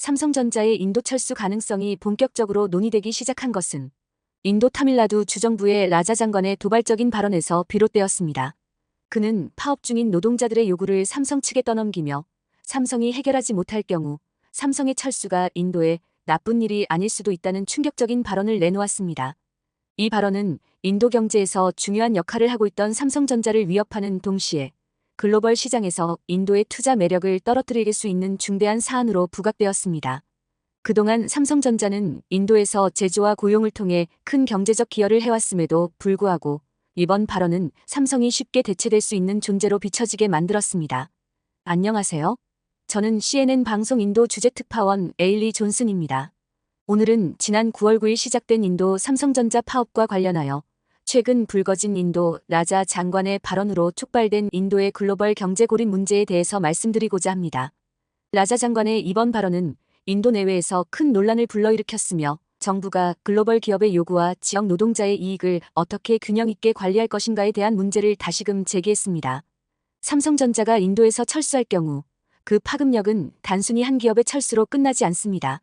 삼성전자의 인도 철수 가능성이 본격적으로 논의되기 시작한 것은 인도 타밀나두 주정부의 라자 장관의 도발적인 발언에서 비롯되었습니다. 그는 파업 중인 노동자들의 요구를 삼성 측에 떠넘기며 삼성이 해결하지 못할 경우 삼성의 철수가 인도에 나쁜 일이 아닐 수도 있다는 충격적인 발언을 내놓았습니다. 이 발언은 인도 경제에서 중요한 역할을 하고 있던 삼성전자를 위협하는 동시에 글로벌 시장에서 인도의 투자 매력을 떨어뜨릴 수 있는 중대한 사안으로 부각되었습니다. 그동안 삼성전자는 인도에서 제조와 고용을 통해 큰 경제적 기여를 해왔음에도 불구하고 이번 발언은 삼성이 쉽게 대체될 수 있는 존재로 비춰지게 만들었습니다. 안녕하세요. 저는 CNN 방송 인도 주재특파원 에일리 존슨입니다. 오늘은 지난 9월 9일 시작된 인도 삼성전자 파업과 관련하여 최근 불거진 인도 라자 장관의 발언으로 촉발된 인도의 글로벌 경제 고립 문제에 대해서 말씀드리고자 합니다. 라자 장관의 이번 발언은 인도 내외에서 큰 논란을 불러일으켰으며 정부가 글로벌 기업의 요구와 지역 노동자의 이익을 어떻게 균형 있게 관리할 것인가에 대한 문제를 다시금 제기했습니다. 삼성전자가 인도에서 철수할 경우 그 파급력은 단순히 한 기업의 철수로 끝나지 않습니다.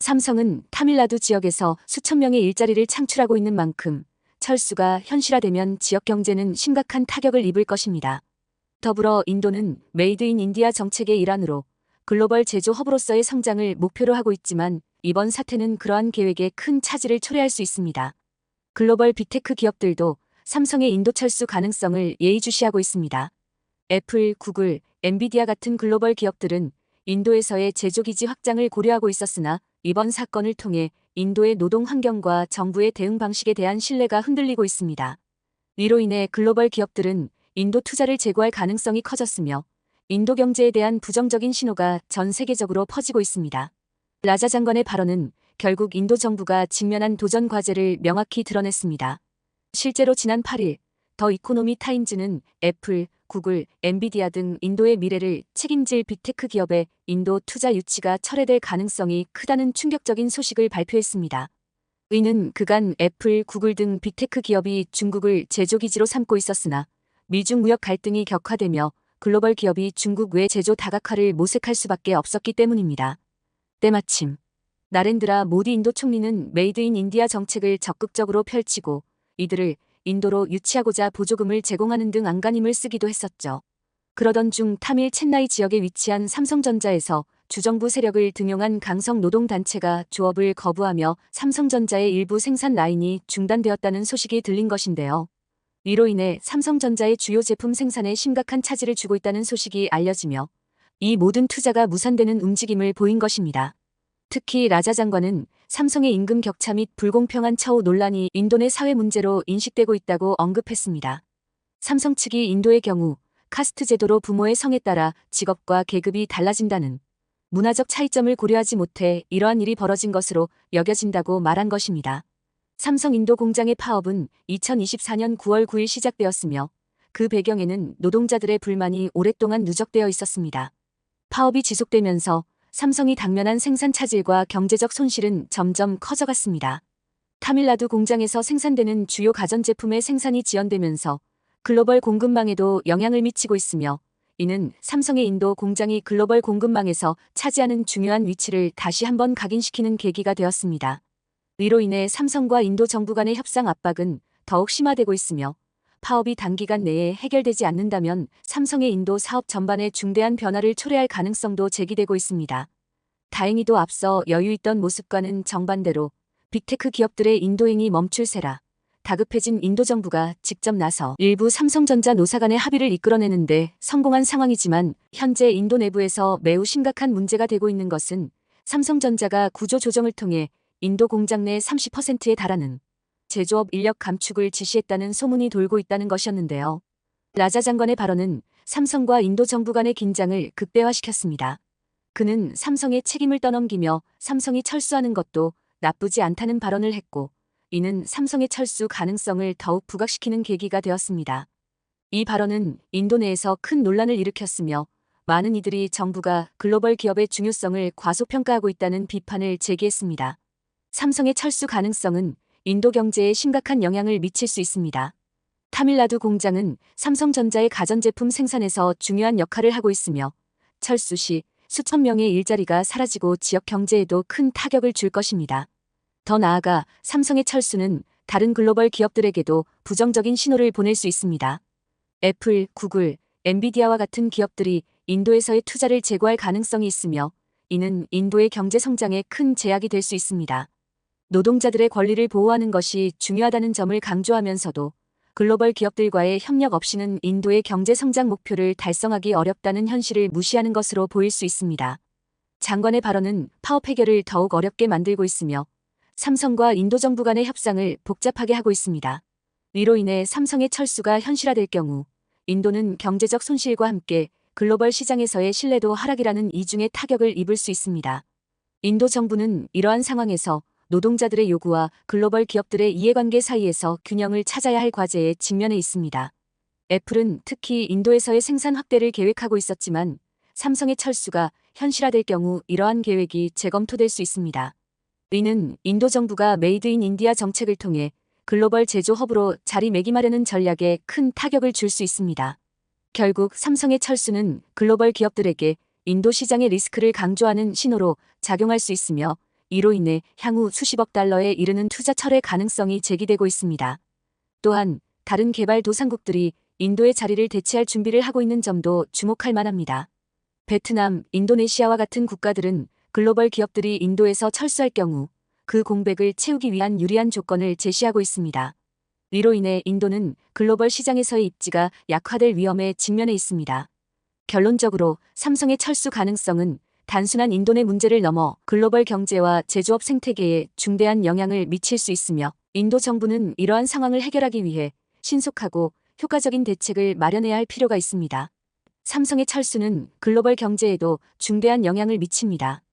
삼성은 타밀나두 지역에서 수천 명의 일자리를 창출하고 있는 만큼 철수가 현실화되면 지역 경제는 심각한 타격을 입을 것입니다. 더불어 인도는 메이드 인 인디아 정책의 일환으로 글로벌 제조 허브로서의 성장을 목표로 하고 있지만 이번 사태는 그러한 계획에 큰 차질을 초래할 수 있습니다. 글로벌 빅테크 기업들도 삼성의 인도 철수 가능성을 예의주시하고 있습니다. 애플, 구글, 엔비디아 같은 글로벌 기업들은 인도에서의 제조기지 확장을 고려하고 있었으나 이번 사건을 통해 인도의 노동 환경과 정부의 대응 방식에 대한 신뢰가 흔들리고 있습니다. 이로 인해 글로벌 기업들은 인도 투자를 제고할 가능성이 커졌으며 인도 경제에 대한 부정적인 신호가 전 세계적으로 퍼지고 있습니다. 라자 장관의 발언은 결국 인도 정부가 직면한 도전 과제를 명확히 드러냈습니다. 실제로 지난 8일 더 이코노미 타임즈는 애플, 구글, 엔비디아 등 인도의 미래를 책임질 빅테크 기업의 인도 투자 유치가 철회될 가능성이 크다는 충격적인 소식을 발표했습니다. 이는 그간 애플, 구글 등 빅테크 기업이 중국을 제조기지로 삼고 있었으나 미중 무역 갈등이 격화되며 글로벌 기업이 중국 외 제조 다각화를 모색할 수밖에 없었기 때문입니다. 때마침 나렌드라 모디 인도 총리는 메이드 인 인디아 정책을 적극적으로 펼치고 이들을 인도로 유치하고자 보조금을 제공하는 등 안간힘을 쓰기도 했었죠. 그러던 중 타밀 첸나이 지역에 위치한 삼성전자에서 주정부 세력을 등용한 강성 노동단체가 조업을 거부하며 삼성전자의 일부 생산 라인이 중단되었다는 소식이 들린 것인데요. 이로 인해 삼성전자의 주요 제품 생산에 심각한 차질을 주고 있다는 소식이 알려지며 이 모든 투자가 무산되는 움직임을 보인 것입니다. 특히 라자 장관은 삼성의 임금 격차 및 불공평한 처우 논란이 인도 내 사회 문제로 인식되고 있다고 언급했습니다. 삼성 측이 인도의 경우 카스트 제도로 부모의 성에 따라 직업과 계급이 달라진다는 문화적 차이점을 고려하지 못해 이러한 일이 벌어진 것으로 여겨진다고 말한 것입니다. 삼성 인도 공장의 파업은 2024년 9월 9일 시작되었으며 그 배경에는 노동자들의 불만이 오랫동안 누적되어 있었습니다. 파업이 지속되면서 삼성이 당면한 생산 차질과 경제적 손실은 점점 커져갔습니다. 타밀나두 공장에서 생산되는 주요 가전제품의 생산이 지연되면서 글로벌 공급망에도 영향을 미치고 있으며 이는 삼성의 인도 공장이 글로벌 공급망에서 차지하는 중요한 위치를 다시 한번 각인시키는 계기가 되었습니다. 이로 인해 삼성과 인도 정부 간의 협상 압박은 더욱 심화되고 있으며 파업이 단기간 내에 해결되지 않는다면 삼성의 인도 사업 전반에 중대한 변화를 초래할 가능성도 제기되고 있습니다. 다행히도 앞서 여유 있던 모습과는 정반대로 빅테크 기업들의 인도행이 멈출세라 다급해진 인도 정부가 직접 나서 일부 삼성전자 노사 간의 합의를 이끌어내는데 성공한 상황이지만 현재 인도 내부에서 매우 심각한 문제가 되고 있는 것은 삼성전자가 구조 조정을 통해 인도 공장 내 30%에 달하는 제조업 인력 감축을 지시했다는 소문이 돌고 있다는 것이었는데요. 라자 장관의 발언은 삼성과 인도 정부 간의 긴장을 극대화시켰습니다. 그는 삼성의 책임을 떠넘기며 삼성이 철수하는 것도 나쁘지 않다는 발언을 했고 이는 삼성의 철수 가능성을 더욱 부각시키는 계기가 되었습니다. 이 발언은 인도 내에서 큰 논란을 일으켰으며 많은 이들이 정부가 글로벌 기업의 중요성을 과소평가하고 있다는 비판을 제기했습니다. 삼성의 철수 가능성은 인도 경제에 심각한 영향을 미칠 수 있습니다. 타밀나두 공장은 삼성전자의 가전제품 생산에서 중요한 역할을 하고 있으며 철수 시 수천 명의 일자리가 사라지고 지역 경제에도 큰 타격을 줄 것입니다. 더 나아가 삼성의 철수는 다른 글로벌 기업들에게도 부정적인 신호를 보낼 수 있습니다. 애플, 구글, 엔비디아와 같은 기업들이 인도에서의 투자를 제고할 가능성이 있으며 이는 인도의 경제 성장에 큰 제약이 될 수 있습니다. 노동자들의 권리를 보호하는 것이 중요하다는 점을 강조하면서도 글로벌 기업들과의 협력 없이는 인도의 경제 성장 목표를 달성하기 어렵다는 현실을 무시하는 것으로 보일 수 있습니다. 장관의 발언은 파업 해결을 더욱 어렵게 만들고 있으며 삼성과 인도 정부 간의 협상을 복잡하게 하고 있습니다. 이로 인해 삼성의 철수가 현실화될 경우 인도는 경제적 손실과 함께 글로벌 시장에서의 신뢰도 하락이라는 이중의 타격을 입을 수 있습니다. 인도 정부는 이러한 상황에서 노동자들의 요구와 글로벌 기업들의 이해관계 사이에서 균형을 찾아야 할 과제에 직면해 있습니다. 애플은 특히 인도에서의 생산 확대를 계획하고 있었지만 삼성의 철수가 현실화될 경우 이러한 계획이 재검토될 수 있습니다. 이는 인도 정부가 메이드 인 인디아 정책을 통해 글로벌 제조 허브로 자리매김하려는 전략에 큰 타격을 줄 수 있습니다. 결국 삼성의 철수는 글로벌 기업들에게 인도 시장의 리스크를 강조하는 신호로 작용할 수 있으며 이로 인해 향후 수십억 달러에 이르는 투자 철회 가능성이 제기되고 있습니다. 또한 다른 개발도상국들이 인도의 자리를 대체할 준비를 하고 있는 점도 주목할 만합니다. 베트남, 인도네시아와 같은 국가들은 글로벌 기업들이 인도에서 철수할 경우 그 공백을 채우기 위한 유리한 조건을 제시하고 있습니다. 이로 인해 인도는 글로벌 시장에서의 입지가 약화될 위험에 직면해 있습니다. 결론적으로 삼성의 철수 가능성은 단순한 인도 내 문제를 넘어 글로벌 경제와 제조업 생태계에 중대한 영향을 미칠 수 있으며 인도 정부는 이러한 상황을 해결하기 위해 신속하고 효과적인 대책을 마련해야 할 필요가 있습니다. 삼성의 철수는 글로벌 경제에도 중대한 영향을 미칩니다.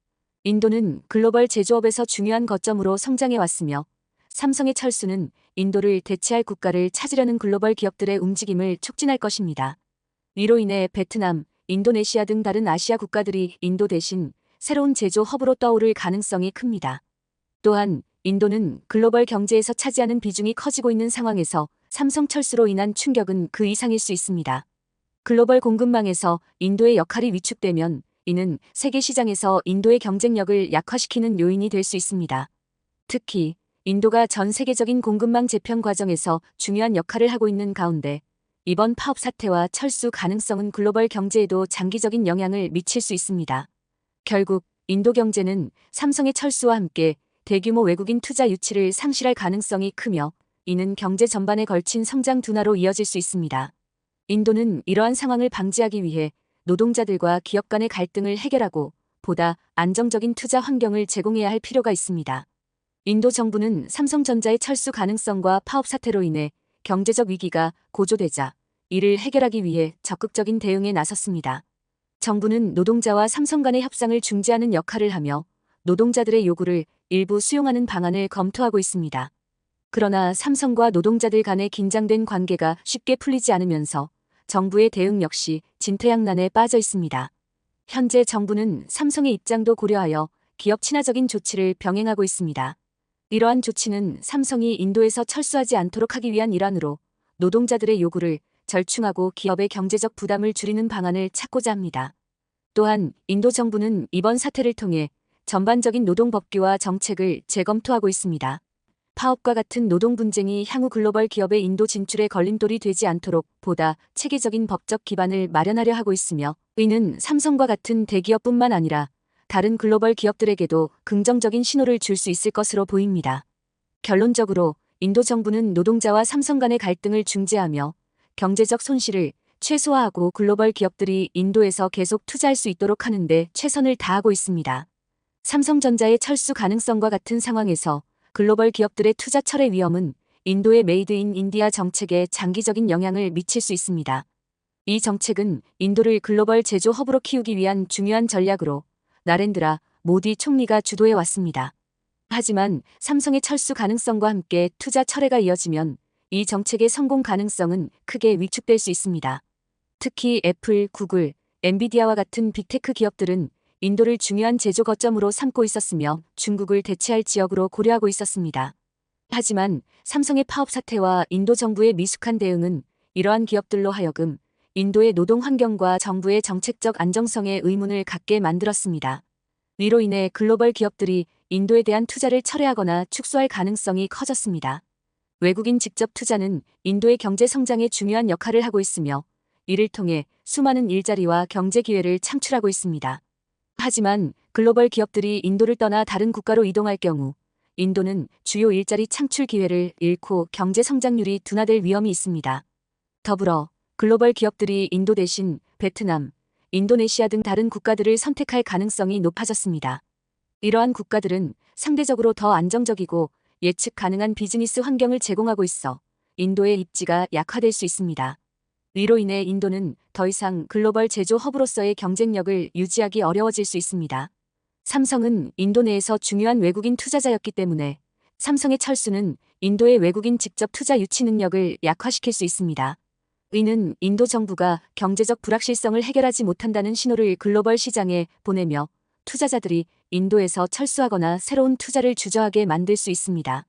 인도는 글로벌 제조업에서 중요한 거점으로 성장해 왔으며 삼성의 철수는 인도를 대체할 국가를 찾으려는 글로벌 기업들의 움직임을 촉진할 것입니다. 이로 인해 베트남, 인도네시아 등 다른 아시아 국가들이 인도 대신 새로운 제조 허브로 떠오를 가능성이 큽니다. 또한 인도는 글로벌 경제에서 차지하는 비중이 커지고 있는 상황에서 삼성 철수로 인한 충격은 그 이상일 수 있습니다. 글로벌 공급망에서 인도의 역할이 위축되면 이는 세계 시장에서 인도의 경쟁력을 약화시키는 요인이 될 수 있습니다. 특히 인도가 전 세계적인 공급망 재편 과정에서 중요한 역할을 하고 있는 가운데 이번 파업 사태와 철수 가능성은 글로벌 경제에도 장기적인 영향을 미칠 수 있습니다. 결국 인도 경제는 삼성의 철수와 함께 대규모 외국인 투자 유치를 상실할 가능성이 크며 이는 경제 전반에 걸친 성장 둔화로 이어질 수 있습니다. 인도는 이러한 상황을 방지하기 위해 노동자들과 기업 간의 갈등을 해결하고 보다 안정적인 투자 환경을 제공해야 할 필요가 있습니다. 인도 정부는 삼성전자의 철수 가능성과 파업 사태로 인해 경제적 위기가 고조되자 이를 해결하기 위해 적극적인 대응에 나섰습니다. 정부는 노동자와 삼성 간의 협상을 중재하는 역할을 하며 노동자들의 요구를 일부 수용하는 방안을 검토하고 있습니다. 그러나 삼성과 노동자들 간의 긴장된 관계가 쉽게 풀리지 않으면서 정부의 대응 역시 진퇴양난에 빠져 있습니다. 현재 정부는 삼성의 입장도 고려하여 기업 친화적인 조치를 병행하고 있습니다. 이러한 조치는 삼성이 인도에서 철수하지 않도록 하기 위한 일환으로 노동자들의 요구를 절충하고 기업의 경제적 부담을 줄이는 방안을 찾고자 합니다. 또한 인도 정부는 이번 사태를 통해 전반적인 노동법규와 정책을 재검토하고 있습니다. 파업과 같은 노동 분쟁이 향후 글로벌 기업의 인도 진출에 걸림돌이 되지 않도록 보다 체계적인 법적 기반을 마련하려 하고 있으며 이는 삼성과 같은 대기업뿐만 아니라 다른 글로벌 기업들에게도 긍정적인 신호를 줄 수 있을 것으로 보입니다. 결론적으로 인도 정부는 노동자와 삼성 간의 갈등을 중재하며 경제적 손실을 최소화하고 글로벌 기업들이 인도에서 계속 투자할 수 있도록 하는 데 최선을 다하고 있습니다. 삼성전자의 철수 가능성과 같은 상황에서 글로벌 기업들의 투자 철회 위험은 인도의 메이드 인 인디아 정책에 장기적인 영향을 미칠 수 있습니다. 이 정책은 인도를 글로벌 제조 허브로 키우기 위한 중요한 전략으로 나렌드라 모디 총리가 주도해 왔습니다. 하지만 삼성의 철수 가능성과 함께 투자 철회가 이어지면 이 정책의 성공 가능성은 크게 위축될 수 있습니다. 특히 애플, 구글, 엔비디아와 같은 빅테크 기업들은 인도를 중요한 제조 거점으로 삼고 있었으며 중국을 대체할 지역으로 고려하고 있었습니다. 하지만 삼성의 파업 사태와 인도 정부의 미숙한 대응은 이러한 기업들로 하여금 인도의 노동 환경과 정부의 정책적 안정성에 의문을 갖게 만들었습니다. 이로 인해 글로벌 기업들이 인도에 대한 투자를 철회하거나 축소할 가능성이 커졌습니다. 외국인 직접 투자는 인도의 경제 성장에 중요한 역할을 하고 있으며 이를 통해 수많은 일자리와 경제 기회를 창출하고 있습니다. 하지만 글로벌 기업들이 인도를 떠나 다른 국가로 이동할 경우 인도는 주요 일자리 창출 기회를 잃고 경제 성장률이 둔화될 위험이 있습니다. 더불어 글로벌 기업들이 인도 대신 베트남, 인도네시아 등 다른 국가들을 선택할 가능성이 높아졌습니다. 이러한 국가들은 상대적으로 더 안정적이고 예측 가능한 비즈니스 환경을 제공하고 있어 인도의 입지가 약화될 수 있습니다. 이로 인해 인도는 더 이상 글로벌 제조 허브로서의 경쟁력을 유지하기 어려워질 수 있습니다. 삼성은 인도 내에서 중요한 외국인 투자자였기 때문에 삼성의 철수는 인도의 외국인 직접 투자 유치 능력을 약화시킬 수 있습니다. 이는 인도 정부가 경제적 불확실성을 해결하지 못한다는 신호를 글로벌 시장에 보내며 투자자들이 인도에서 철수하거나 새로운 투자를 주저하게 만들 수 있습니다.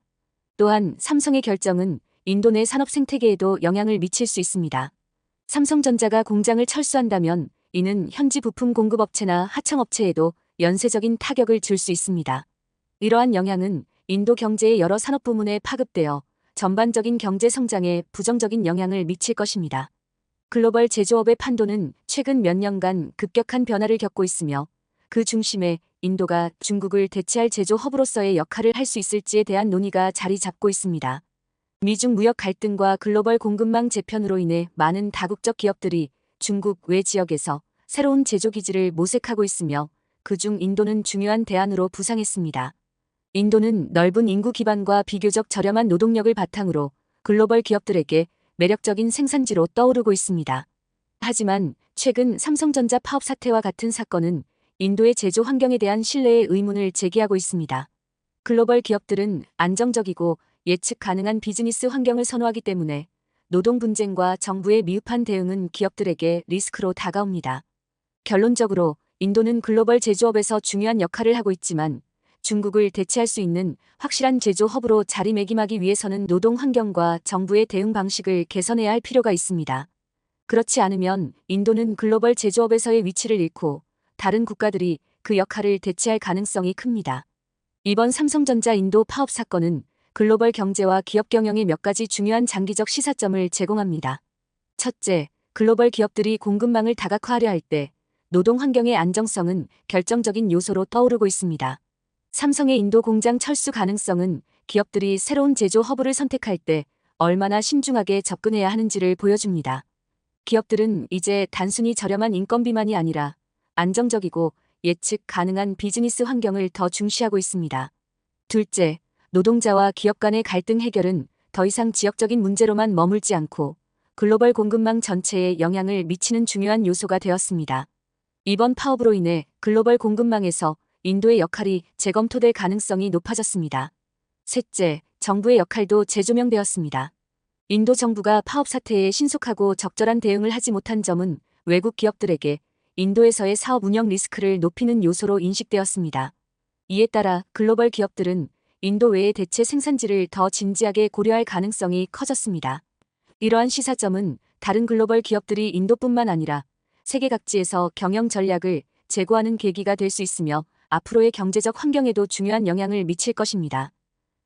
또한 삼성의 결정은 인도 내 산업 생태계에도 영향을 미칠 수 있습니다. 삼성전자가 공장을 철수한다면 이는 현지 부품 공급업체나 하청업체에도 연쇄적인 타격을 줄 수 있습니다. 이러한 영향은 인도 경제의 여러 산업 부문에 파급되어 전반적인 경제 성장에 부정적인 영향을 미칠 것입니다. 글로벌 제조업의 판도는 최근 몇 년간 급격한 변화를 겪고 있으며 그 중심에 인도가 중국을 대체할 제조 허브로서의 역할을 할 수 있을지에 대한 논의가 자리 잡고 있습니다. 미중 무역 갈등과 글로벌 공급망 재편으로 인해 많은 다국적 기업들이 중국 외 지역에서 새로운 제조 기지를 모색하고 있으며 그중 인도는 중요한 대안으로 부상했습니다. 인도는 넓은 인구 기반과 비교적 저렴한 노동력을 바탕으로 글로벌 기업들에게 매력적인 생산지로 떠오르고 있습니다. 하지만 최근 삼성전자 파업 사태와 같은 사건은 인도의 제조 환경에 대한 신뢰의 의문을 제기하고 있습니다. 글로벌 기업들은 안정적이고 예측 가능한 비즈니스 환경을 선호하기 때문에 노동 분쟁과 정부의 미흡한 대응은 기업들에게 리스크로 다가옵니다. 결론적으로 인도는 글로벌 제조업에서 중요한 역할을 하고 있지만 중국을 대체할 수 있는 확실한 제조 허브로 자리매김하기 위해서는 노동 환경과 정부의 대응 방식을 개선해야 할 필요가 있습니다. 그렇지 않으면 인도는 글로벌 제조업에서의 위치를 잃고 다른 국가들이 그 역할을 대체할 가능성이 큽니다. 이번 삼성전자 인도 파업 사건은 글로벌 경제와 기업 경영의 몇 가지 중요한 장기적 시사점을 제공합니다. 첫째, 글로벌 기업들이 공급망을 다각화하려 할 때 노동 환경의 안정성은 결정적인 요소로 떠오르고 있습니다. 삼성의 인도 공장 철수 가능성은 기업들이 새로운 제조 허브를 선택할 때 얼마나 신중하게 접근해야 하는지를 보여줍니다. 기업들은 이제 단순히 저렴한 인건비만이 아니라 안정적이고 예측 가능한 비즈니스 환경을 더 중시하고 있습니다. 둘째, 노동자와 기업 간의 갈등 해결은 더 이상 지역적인 문제로만 머물지 않고 글로벌 공급망 전체에 영향을 미치는 중요한 요소가 되었습니다. 이번 파업으로 인해 글로벌 공급망에서 인도의 역할이 재검토될 가능성이 높아졌습니다. 셋째, 정부의 역할도 재조명되었습니다. 인도 정부가 파업 사태에 신속하고 적절한 대응을 하지 못한 점은 외국 기업들에게 인도에서의 사업 운영 리스크를 높이는 요소로 인식되었습니다. 이에 따라 글로벌 기업들은 인도 외의 대체 생산지를 더 진지하게 고려할 가능성이 커졌습니다. 이러한 시사점은 다른 글로벌 기업들이 인도뿐만 아니라 세계 각지에서 경영 전략을 재고하는 계기가 될 수 있으며 앞으로의 경제적 환경에도 중요한 영향을 미칠 것입니다.